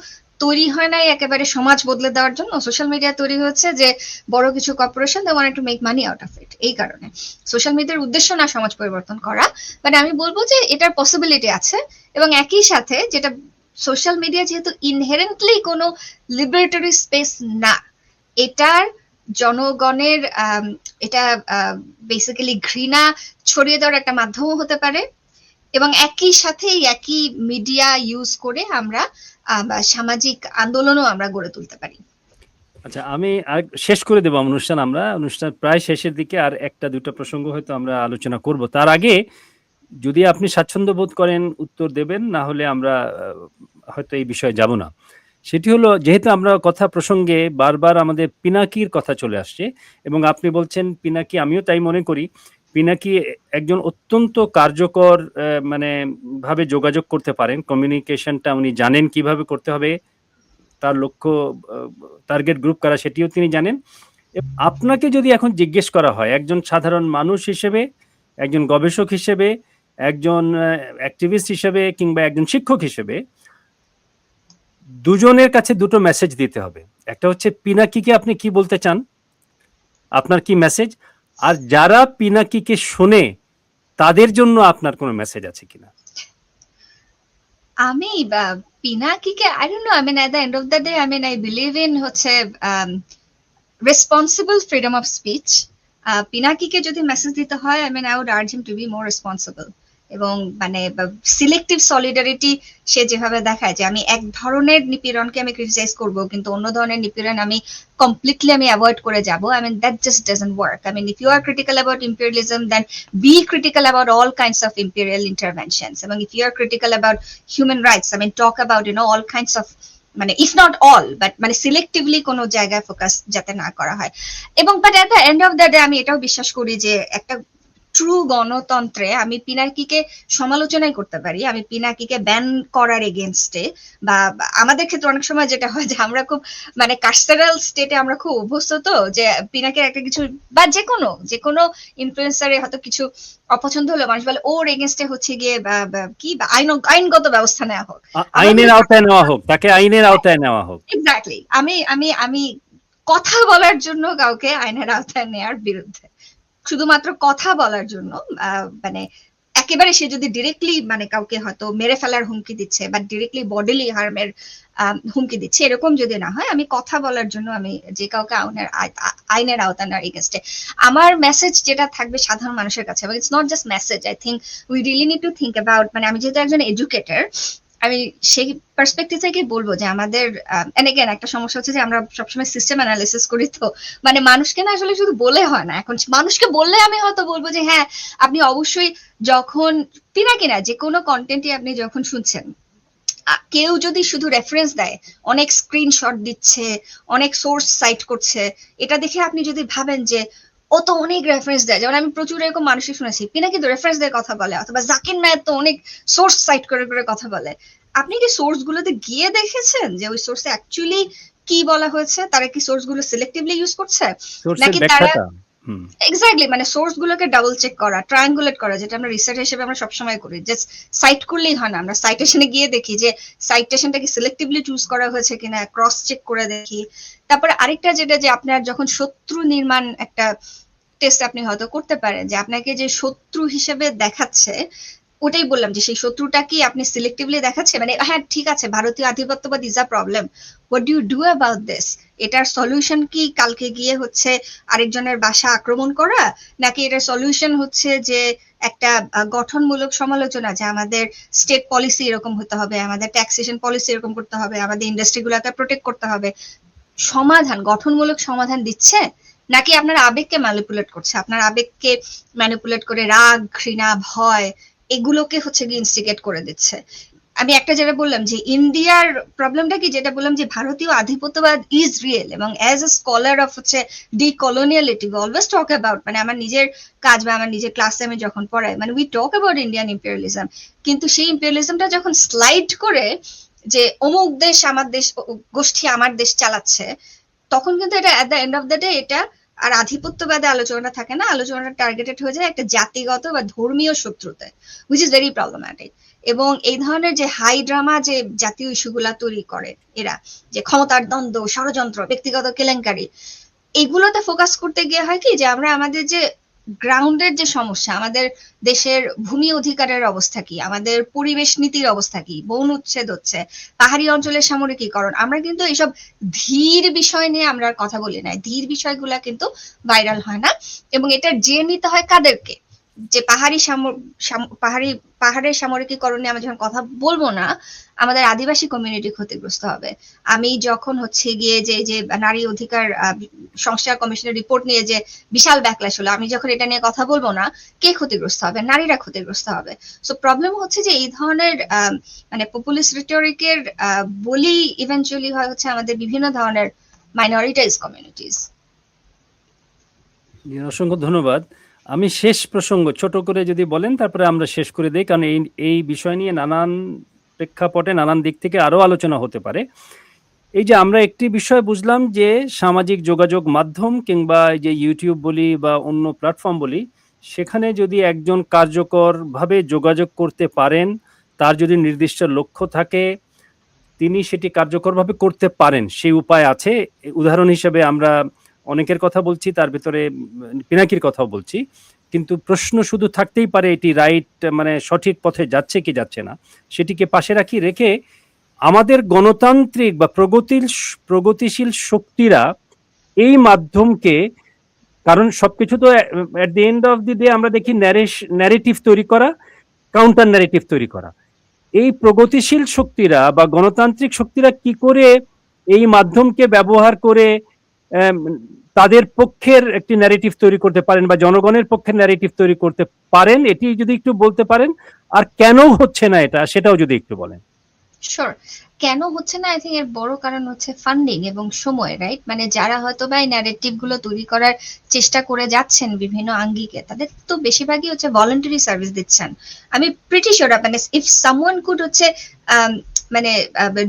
তৈরি হয় নাই একেবারে সমাজ বদলে দেওয়ার জন্য, সোশ্যাল মিডিয়া তৈরি হচ্ছে যে বড় কিছু corporation they want to make money out of it. এই কারণে সোশ্যাল মিডিয়ার উদ্দেশ্য না সমাজ পরিবর্তন করা, বাট আমি বলবো যে এটার পসিবিলিটি আছে। এবং একই সাথে যেটা সোশ্যাল মিডিয়া যেহেতু ইনহেরেন্টলি কোনো লিবারেটরি স্পেস না, এটার জনগণের এটা বেসিক্যালি ঘৃণা ছড়িয়ে দেওয়ার একটা মাধ্যমও হতে পারে, এবং একই সাথে একই মিডিয়া ইউজ করে আমরা সামাজিক আন্দোলনও আমরা গড়ে তুলতে পারি। আচ্ছা, আমি শেষ করে দেবো অনুষ্ঠান প্রায় শেষের দিকে, আর একটা দুটো প্রসঙ্গ হয়তো আমরা আলোচনা করব। তার আগে যদি আপনি স্বাচ্ছন্দ্য বোধ করেন উত্তর দেবেন, না হলে আমরা হয়তো এই বিষয়ে যাব না। সেটি হলো, যেহেতু আমরা কথা প্রসঙ্গে বারবার আমাদের পিনাকির কথা চলে আসছে এবং আপনি বলছেন পিনাকি, আমিও তাই মনে করি, পিনাকি একজন অত্যন্ত কার্যকর মানে ভাবে যোগাযোগ করতে পারেন, কমিউনিকেশনটা উনি জানেন কিভাবে করতে হবে, তার লক্ষ্য টার্গেট গ্রুপ কারা সেটিও তিনি জানেন। আপনাকে যদি এখন জিজ্ঞেস করা হয় একজন সাধারণ মানুষ হিসেবে, একজন গবেষক হিসেবে, একজন অ্যাক্টিভিস্ট হিসেবে, কিংবা একজন শিক্ষক হিসেবে, দুজনের কাছে দুটো মেসেজ দিতে হবে। একটা হচ্ছে পিনাকিকে আপনি কি বলতে চান, আপনার কি মেসেজ, আর যারা পিনাকিকে শোনে তাদের জন্য আপনার কোনো মেসেজ আছে কিনা? আমি পিনাকিকে I don't know, I mean at the end of the day I mean I believe in হচ্ছে রেসপন্সিবল ফ্রিডম অফ স্পিচ। পিনাকিকে যদি মেসেজ দিতে হয়, I mean I would urge him to be more responsible, এবং মানে selective solidarity সে যেভাবে দেখায় যে আমি এক ধরনের নিপীড়নকে আমি ক্রিটিসাইজ করব কিন্তু অন্য ধরনের নিপীড়ন আমি কমপ্লিটলি আমি অ্যাভয়েড করে যাব, I mean that just doesn't work. I mean if you are critical about imperialism, then be critical about all kinds of imperial interventions, এবং if you are critical about human rights, I mean talk about all kinds of, মানে if not all but মানে selectively কোনো জায়গায় focus যাতে না করা হয়। এবং but at the end of the day আমি এটাও বিশ্বাস করি যে একটা ট্রু গণতন্ত্রে আমি পিনাকিকে সমালোচনাই করতে পারি, আমি পিনাকিকে ব্যান করার এগেনস্টে, বা আমাদের ক্ষেত্রে অনেক সময় যেটা হয় যে আমরা খুব মানে কাস্টারাল স্টেটে আমরা খুব অভ্যস্ত, তো যে পিনাকির একটা কিছু বা যে কোনো ইনফ্লুয়েন্সারে হয়তো কিছু অপছন্দ হলো, মানুষ বলে ওর এগেনস্টে হচ্ছে গিয়ে কি আইনগত ব্যবস্থা নেওয়া হোক, আইনের আওতায় নেওয়া হোক, তাকে আইনের আওতায় নেওয়া হোক। এক্স্যাক্টলি। আমি কথা বলার জন্য কাউকে আইনের আওতায় নেওয়ার বিরুদ্ধে, শুধুমাত্র কথা বলার জন্য মানে একেবারে সে যদি ডিরেক্টলি মানে কাউকে হয়তো মেরে ফেলার হুমকি দিচ্ছে বা ডিরেক্টলি বডিলি হার্মের হুমকি দিচ্ছে, এরকম যদি না হয়, আমি কথা বলার জন্য আমি যে কাউকে আইনের আওতানার এগেনস্টে আমার মেসেজ যেটা থাকবে সাধারণ মানুষের কাছে, it's not just message, I think we really need to think about, মানে আমি যেহেতু একজন এডুকেটর, আমি সেই পার্সপেক্টিভ থেকে বলবো যে আমাদের একটা সমস্যা হচ্ছে যে আমরা সবসময় সিস্টেম অ্যানালিসিস করি, তো মানে মানুষকে না আসলে শুধু বলে হয় না। এখন মানুষকে বললে আমি হয়তো বলবো যে হ্যাঁ আপনি অবশ্যই যখন কিনা যে কোনো কন্টেন্টই আপনি যখন শুনছেন, কেউ যদি শুধু রেফারেন্স দেয়, অনেক স্ক্রিনশট দিচ্ছে, অনেক সোর্স সাইট করছে, এটা দেখে আপনি যদি ভাবেন যে ও তো অনেক রেফারেন্স দেয়, যেমন আমি প্রচুর এরকম মানুষই শুনেছি পিনাকি তো রেফারেন্স দিয়ে কথা বলে, অথবা জাকির নায়েক তো অনেক সোর্স সাইট করে করে কথা বলে। আপনি কি সোর্স গুলোতে গিয়ে দেখেছেন যে ওই সোর্সে অ্যাকচুয়ালি কি বলা হয়েছে? তারা কি সোর্স গুলো সিলেক্টিভলি ইউজ করছে, নাকি তারা এক্স্যাক্টলি মানে সোর্স গুলোকে ডাবল চেক করা, ট্রায়াঙ্গুলেট করা, যেটা আমরা রিসার্চ হিসেবে আমরা সবসময় করি, জাস্ট সাইট করলেই হয় না, আমরা সাইটেশনে গিয়ে দেখি যে সাইটেশনটা কি সিলেক্টিভলি চুজ করা হয়েছে কিনা, ক্রস চেক করে দেখি। তারপরে আরেকটা যেটা যে আপনার যখন শত্রু নির্মাণ একটা টেস্ট আপনি হয়তো করতে পারেন, যে আপনাকে যে শত্রু হিসেবে দেখাচ্ছে, ওটাই বললাম যে সেই শত্রুটা কি আপনি সিলেক্টিভলি দেখাচ্ছে, মানে হ্যাঁ ঠিক আছে ভারতীয় আধিপত্যবাদ is a problem, what do you do about this? এটার সলিউশন কি কালকে গিয়ে হচ্ছে আরেকজনের বাসা আক্রমণ করা, নাকি এটার সলিউশন হচ্ছে যে একটা গঠনমূলক সমালোচনা, যে আমাদের স্টেট পলিসি এরকম হতে হবে, আমাদের ট্যাক্সেশন পলিসি এরকম করতে হবে, আমাদের ইন্ডাস্ট্রিগুলোকে প্রোটেক্ট করতে হবে? সমাধান, গঠনমূলক সমাধান দিচ্ছে, নাকি আপনার আবেগকে ম্যানিপুলেট করছে, আপনার আবেগকে ম্যানিপুলেট করে রাগ, ঘৃণা, ভয় এগুলোকে হচ্ছে গিয়ে ইনস্টিগেট করে দিচ্ছে? আমি একটা যেটা বললাম যে ইন্ডিয়ার প্রবলেমটা কি, যেটা বললাম যে ভারতীয় আধিপত্যবাদ ইজ রিয়েল, এবং অ্যাজ এ স্কলার অফ হচ্ছে ডিকলোনিয়ালিটি উই অলওয়েজ টক অ্যাবাউট, মানে আমার নিজের কাজ বা আমার নিজের ক্লাসে আমি যখন পড়াই, মানে we talk about Indian imperialism, কিন্তু সেই ইম্পেরিয়ালিজমটা যখন স্লাইড করে যে অমুক দেশ আমার দেশ, গোষ্ঠী আমার দেশ চালাচ্ছে, তখন কিন্তু এটা এট the end of the day এটা আর আধিপত্যবাদে আলোচনাটা থাকে না, আলোচনাটা টার্গেটেড হয়ে যায় একটা জাতিগত বা ধর্মীয় শত্রুতে, হুইচ ইজ ভেরি প্রবলেম্যাটিক। এবং এই ধরনের যে হাই ড্রামা যে জাতীয় ইস্যুগুলা তৈরি করে এরা, যে ক্ষমতার দ্বন্দ্ব, ষড়যন্ত্র, ব্যক্তিগত কেলেঙ্কারি, এগুলোতে ফোকাস করতে গিয়ে হয় কি যে আমরা আমাদের যে গ্রাউন্ডের যে সমস্যা, আমাদের দেশের ভূমি অধিকারের অবস্থা কি, আমাদের পরিবেশ নীতির অবস্থা কি, বন উচ্ছেদ হচ্ছে, পাহাড়ি অঞ্চলের সামরিকীকরণ, আমরা কিন্তু এইসব ধীর বিষয় নিয়ে আমরা কথা বলি না, ধীর বিষয়গুলা কিন্তু ভাইরাল হয় না। এবং এটা যে নিতে হয় কাদেরকে, যে পাহাড়ের সামরিকীকরণ নিয়ে আমরা যখন কথা বলবো না, আমাদের আদিবাসী কমিউনিটি ক্ষতিগ্রস্ত হবে। আমি যখন হচ্ছে গিয়ে যে নারী অধিকার সংস্কার কমিশনের রিপোর্ট নিয়ে যে বিশাল ব্যাকল্যাশ হলো, আমি যখন এটা নিয়ে কথা বলবো না, কে ক্ষতিগ্রস্ত হবে? নারীরা ক্ষতিগ্রস্ত হবে। সো প্রবলেম হচ্ছে যে এই ধরনের মানে পপুলিস্ট রিটরিকের বলি ইভেন্চুয়ালি হয় হচ্ছে আমাদের বিভিন্ন ধরনের মাইনরিটাইজ কমিউনিটিজ। অসংখ্য ধন্যবাদ। আমি শেষ প্রসঙ্গ ছোট করে যদি বলেন তারপরে আমরা শেষ করে দিই, কারণ এই বিষয় নিয়ে নানান প্রেক্ষাপটে নানান দিক থেকে আরো আলোচনা হতে পারে। এই যে আমরা একটি বিষয় বুঝলাম যে সামাজিক যোগাযোগ মাধ্যম কিংবা যে ইউটিউব বলি বা অন্য প্ল্যাটফর্ম বলি, সেখানে যদি একজন কার্যকরভাবে যোগাযোগ করতে পারেন, তার যদি নির্দিষ্ট লক্ষ্য থাকে, তিনি সেটি কার্যকরভাবে করতে পারেন, সেই উপায় আছে। উদাহরণ হিসেবে আমরা অনেকের কথা বলছি, তার ভিতরে পিনাকির কথাও বলছি, কিন্তু প্রশ্ন শুধু থাকতেই পারে এটি রাইট মানে সঠিক পথে যাচ্ছে কি যাচ্ছে না, সেটিকে পাশে রেখে আমাদের গণতান্ত্রিক বা প্রগতিশীল শক্তিরা এই মাধ্যমকে, কারণ সবকিছু তো at the end of the day আমরা দেখি ন্যারেটিভ তৈরি করা, কাউন্টার ন্যারেটিভ তৈরি করা। এই প্রগতিশীল শক্তিরা বা গণতান্ত্রিক শক্তিরা কি করে এই মাধ্যমকে ব্যবহার করে তাদের পক্ষের একটি ন্যারেটিভ তৈরি করতে পারেন বা জনগণের পক্ষের ন্যারেটিভ তৈরি করতে পারেন, এটি যদি একটু বলতে পারেন, আর কেন হচ্ছে না এটা সেটাও যদি একটু বলেন। শিওর, কেন হচ্ছে না, আই থিঙ্ক এর বড় কারণ হচ্ছে ফান্ডিং এবং সময়, রাইট? মানে যারা হয়তো বা এই ন্যারেটিভ গুলো তৈরি করার চেষ্টা করে যাচ্ছেন বিভিন্ন আঙ্গিকে, তাদের তো বেশিরভাগই হচ্ছে ভলান্টারি সার্ভিস দিচ্ছেন। আমি প্রিটি শিওর মানে ইফ সামওয়ান কুড হচ্ছে মানে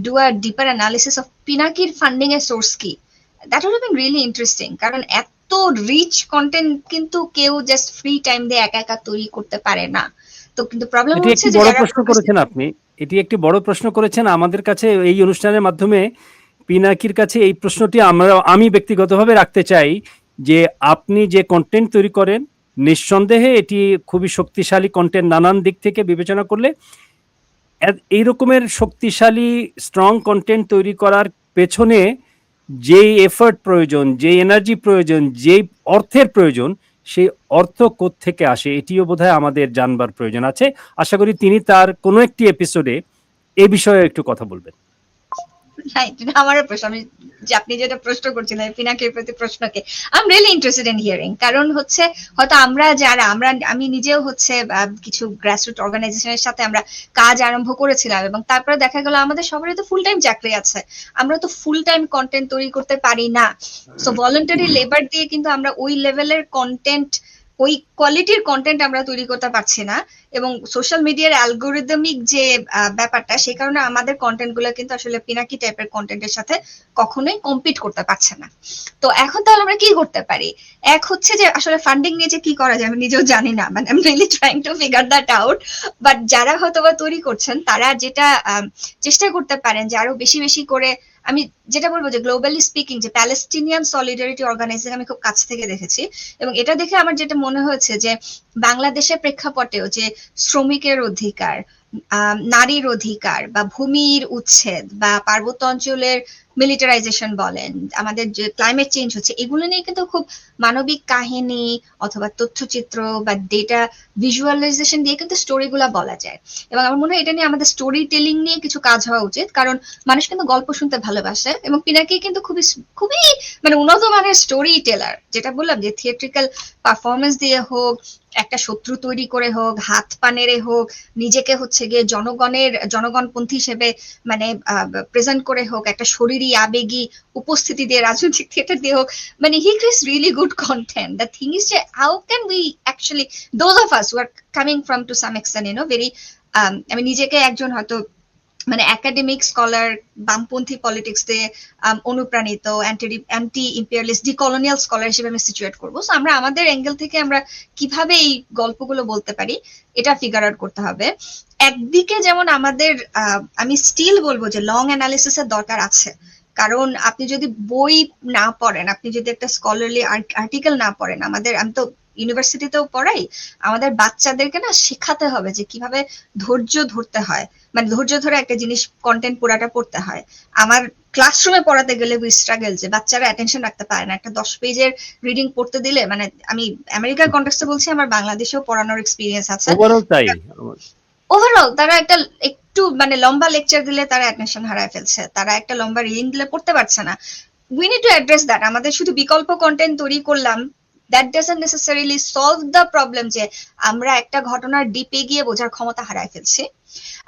do a deeper analysis of পিনাকির ফান্ডিং এর সোর্স কি, that would have been really interesting. কারণ এত রিচ কন্টেন্ট কিন্তু কেউ জাস্ট ফ্রি টাইম দিয়ে একা একা তৈরি করতে পারে না। তো কিন্তু প্রবলেম হচ্ছে যে যারা প্রশ্ন করেছেন আপনি, এটি একটি বড় প্রশ্ন করেছেন আমাদের কাছে এই অনুষ্ঠানের মাধ্যমে। পিনাকির কাছে এই প্রশ্নটি আমি ব্যক্তিগতভাবে রাখতে চাই যে আপনি যে কন্টেন্ট তৈরি করেন নিঃসন্দেহে এটি খুবই শক্তিশালী কন্টেন্ট নানান দিক থেকে বিবেচনা করলে। এই রকমের শক্তিশালী স্ট্রং কন্টেন্ট তৈরি করার পেছনে যেই এফর্ট প্রয়োজন, যেই এনার্জি প্রয়োজন, যেই অর্থের প্রয়োজন, সেই অর্থ কোত্থেকে আসে এটিও বোধহয় আমাদের জানবার প্রয়োজন আছে। আশা করি তিনি তার কোনো একটি এপিসোডে এ বিষয়ে একটু কথা বলবেন। রাইট, আমারও প্রশ্ন, আমি যে আপনি যেটা প্রশ্ন করছিলেন পিনাকির প্রতি প্রশ্নকে, I am really interested in hearing. কারণ হচ্ছে হয়তো আমি নিজেও হচ্ছে কিছু গ্রাসরুট অর্গানাইজেশনের সাথে আমরা কাজ আরম্ভ করেছিলাম, এবং তারপরে দেখা গেল আমাদের সবারই তো ফুল টাইম চাকরি আছে, আমরা তো ফুল টাইম কন্টেন্ট তৈরি করতে পারি না। সো ভলান্টারি লেবার দিয়ে কিন্তু আমরা ওই লেভেলের কন্টেন্ট, ওই কোয়ালিটির কন্টেন্ট আমরা তৈরি করতে পারছি না। এবং সোশ্যাল মিডিয়ার অ্যালগোরিদমিক যে ব্যাপারটা, সেই কারণে আমাদের কন্টেন্ট গুলো কিন্তু আসলে পিনাকি টাইপের কন্টেন্টের সাথে কখনোই কম্পিট করতে পারছে না। তো এখন তাহলে আমরা কি করতে পারি? এক হচ্ছে যে আসলে ফান্ডিং নিয়ে যে কি করা যায় আমি নিজেও জানি না, মানে I am really trying to figure that out. But যারা হয়তো বা তৈরি করছেন তারা যেটা চেষ্টা করতে পারেন যে আরো বেশি বেশি করে, আমি যেটা বলবো যে গ্লোবালি স্পিকিং যে প্যালেস্টিনিয়ান সলিডারিটি অর্গানাইজেশন আমি খুব কাছ থেকে দেখেছি, এবং এটা দেখে আমার যেটা মনে হয়েছে যে বাংলাদেশের প্রেক্ষাপটেও যে শ্রমিকের অধিকার, নারীর অধিকার, বা ভূমির উচ্ছেদ, বা পার্বত্য অঞ্চলের মিলিটারাইজেশন বলেন, আমাদের যে ক্লাইমেট চেঞ্জ হচ্ছে, এগুলো নিয়ে কিন্তু খুব মানবিক কাহিনী অথবা তথ্যচিত্র বা ডেটা ভিজুয়ালাইজেশন দিয়ে কিন্তু স্টোরিগুলা বলা যায়। এবং আমার মনে হয় এটা নিয়ে আমাদের স্টোরি টেলিং নিয়ে কিছু কাজ হওয়া উচিত, কারণ মানুষ কিন্তু গল্প শুনতে ভালোবাসে, এবং পিনাকি কিন্তু খুবই খুবই মানে উন্নত মানের স্টোরি টেলার। যেটা বললাম যে থিয়েট্রিক্যাল পারফরমেন্স দিয়ে হোক, একটা শত্রু তৈরি করে হোক, হাত পা নেড়ে হোক, নিজেকে হচ্ছে গিয়ে জনগণপন্থী হিসেবে মানে প্রেজেন্ট করে হোক, একটা শরীরী আবেগী উপস্থিতি দিয়ে, রাজনৈতিক থিয়েটার দিয়ে হোক, মানে he creates really good content. The thing is যে how can we actually, those of us who are coming from to some extent very, আমি নিজেকে একজন হয়তো মানে একাডেমিক স্কলার, বামপন্থী পলিটিক্স দিয়ে অনুপ্রাণিত, অ্যান্টি ইম্পেরিয়ালিস্ট ডিকলোনিয়াল স্কলার হিসেবে আমি সিচুয়েট করবো। সো আমরা আমাদের অ্যাঙ্গেল থেকে আমরা কিভাবে এই গল্পগুলো বলতে পারি এটা ফিগার আউট করতে হবে। একদিকে যেমন আমাদের আমি স্টিল বলবো যে লং অ্যানালিসিস এর দরকার আছে, কারণ আপনি যদি বই না পড়েন, আপনি যদি একটা স্কলারলি আর্টিকেল না পড়েন, আমি তো ইউনিভার্সিটিতেও পড়াই, আমাদের বাচ্চাদেরকে না শেখাতে হবে যে কিভাবে ধৈর্য ধরতে হয়, মানে ধৈর্য ধরে একটা জিনিস কন্টেন্ট পুরাটা পড়তে হয়। আমার ক্লাসরুমে পড়াতে গেলে উই স্ট্রাগল যে বাচ্চারা অ্যাটেনশন রাখতে পারে না। একটা 10 পেজের রিডিং পড়তে দিলে, মানে আমি আমেরিকার কনটেক্সটে বলছি, আমার বাংলাদেশেও পড়ানোর এক্সপিরিয়েন্স আছে, ওভারঅল তাই ওভারঅল তারা একটু মানে লম্বা লেকচার দিলে তারা অ্যাটেনশন হারায় ফেলছে, তারা একটা লম্বা রিডিং দিলে পড়তে পারছে না। We need to address that. আমাদের শুধু বিকল্প কন্টেন্ট তৈরি করলাম, that doesn't necessarily solve the problem যে আমরা একটা ঘটনার ডিপে গিয়ে বোঝার ক্ষমতা হারায় ফেলছি।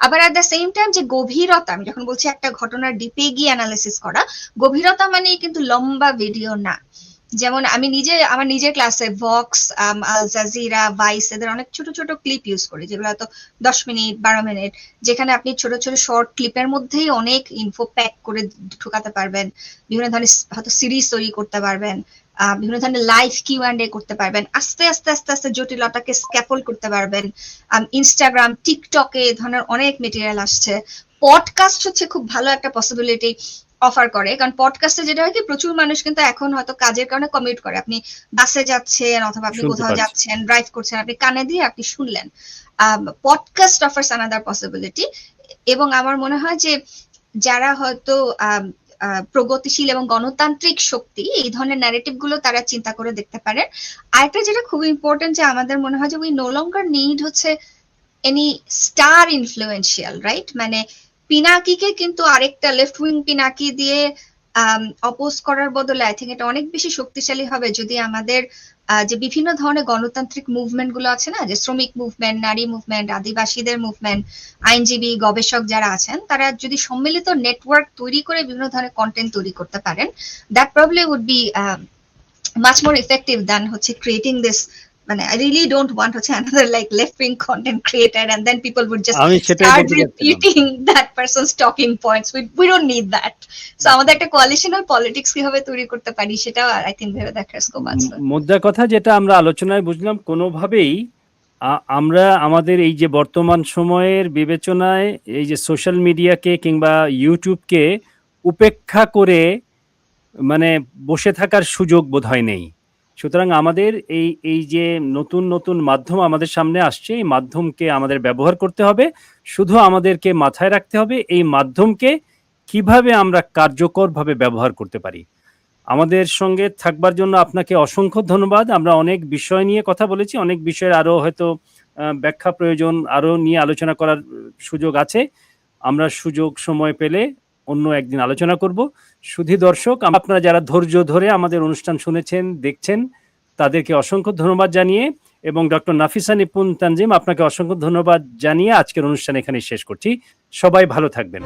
আবার অ্যাট দ্য সেম টাইম যে গভীরতা, আমি যখন বলছি একটা ঘটনার ডিপে গিয়ে অ্যানালিসিস করা, গভীরতা মানে কিন্তু লম্বা ভিডিও না। যেমন আমার নিজের ক্লাসে ভক্স, আল জাজিরা, ভাইস, এদের অনেক ছোট ছোট ক্লিপ ইউজ করি, যেগুলো হয়তো 10 মিনিট 12 মিনিট, যেখানে আপনি ছোট ছোট শর্ট ক্লিপের মধ্যেই অনেক ইনফো প্যাক করে ঢুকাতে পারবেন, বিভিন্ন ধরনের হয়তো সিরিজ তৈরি করতে পারবেন, বিভিন্ন ধরনের লাইভ কিউ&এ করতে পারবেন, আস্তে আস্তে আস্তে আস্তে জটিলতাকে স্ক্যাপল করতে পারবেন। ইনস্টাগ্রাম, টিকটকে এ ধরনের অনেক মেটেরিয়াল আসছে। পডকাস্ট হচ্ছে খুব ভালো একটা পসিবিলিটি অফার করে, কারণ পডকাস্টে যেটা হয় কি, প্রচুর মানুষ কিন্তু এখন হয়তো কাজের কারণে কমিউট করে, আপনি বাসে যাচ্ছেন অথবা আপনি কোথাও যাচ্ছেন, ড্রাইভ করছেন, আপনি কানে দিয়ে আপনি শুনলেন। Podcast offers another possibility. এবং আমার মনে হয় যে যারা হয়তো প্রগতিশীল এবং গণতান্ত্রিক শক্তি, এই ধরনের ন্যারেটিভ গুলো তারা চিন্তা করে দেখতে পারে। আরেকটা যেটা খুব ইম্পর্টেন্ট, যে আমাদের মনে হয় যে উই নো লঙ্গার নিড হচ্ছে এনি স্টার ইনফ্লুয়েন্সিয়াল, রাইট? মানে পিনাকিকে কিন্তু আরেকটা লেফট উইং পিনাকি দিয়ে অপোজ করার বদলে আই থিঙ্ক এটা অনেক বেশি শক্তিশালী হবে যদি আমাদের যে বিভিন্ন ধরনের গণতান্ত্রিক মুভমেন্ট গুলো আছে না, যে শ্রমিক মুভমেন্ট, নারী মুভমেন্ট, আদিবাসীদের মুভমেন্ট, আইনজীবী, গবেষক যারা আছেন, তারা যদি সম্মিলিত নেটওয়ার্ক তৈরি করে বিভিন্ন ধরনের কন্টেন্ট তৈরি করতে পারেন, that probably would be much more effective than হচ্ছে ক্রিয়েটিং দিস, মানে I really don't want হচ্ছে another like left wing content creator and then people would just start repeating that person's talking points. We don't need that. So আমাদের একটা কোয়ালিশনাল politics কিভাবে তৈরি করতে পারি সেটাও I think ভেবে দেখার স্কোপ আছে। মুদ্রা কথা যেটা আমরা আলোচনায় বুঝলাম, কোনোভাবেই আমরা আমাদের এই যে বর্তমান সময়ের বিবেচনায় এই যে সোশ্যাল মিডিয়াকে কিংবা ইউটিউবকে উপেক্ষা করে মানে বসে থাকার সুযোগ বোধহয় নেই। সুতরাং আমাদের এই যে নতুন নতুন মাধ্যম আমাদের সামনে আসছে, এই মাধ্যমকে আমাদের ব্যবহার করতে হবে। শুধু আমাদেরকে মাথায় রাখতে হবে এই মাধ্যমকে কিভাবে আমরা কার্যকরভাবে ব্যবহার করতে পারি। আমাদের সঙ্গে থাকবার জন্য আপনাকে অসংখ্য ধন্যবাদ। আমরা অনেক বিষয় নিয়ে কথা বলেছি, অনেক বিষয়ের আরো হয়তো ব্যাখ্যা প্রয়োজন, আরো নিয়ে আলোচনা করার সুযোগ আছে। আমরা সুযোগ সময় পেলে অন্য একদিন আলোচনা করব। শুধু দর্শক, আপনারা যারা ধৈর্য ধরে আমাদের অনুষ্ঠান শুনেছেন, দেখছেন, তাদেরকে অসংখ্য ধন্যবাদ জানিয়ে এবং ডক্টর নাফিসা নিপুন তানজিম, আপনাকে অসংখ্য ধন্যবাদ জানিয়ে আজকের অনুষ্ঠান এখানে শেষ করছি। সবাই ভালো থাকবেন।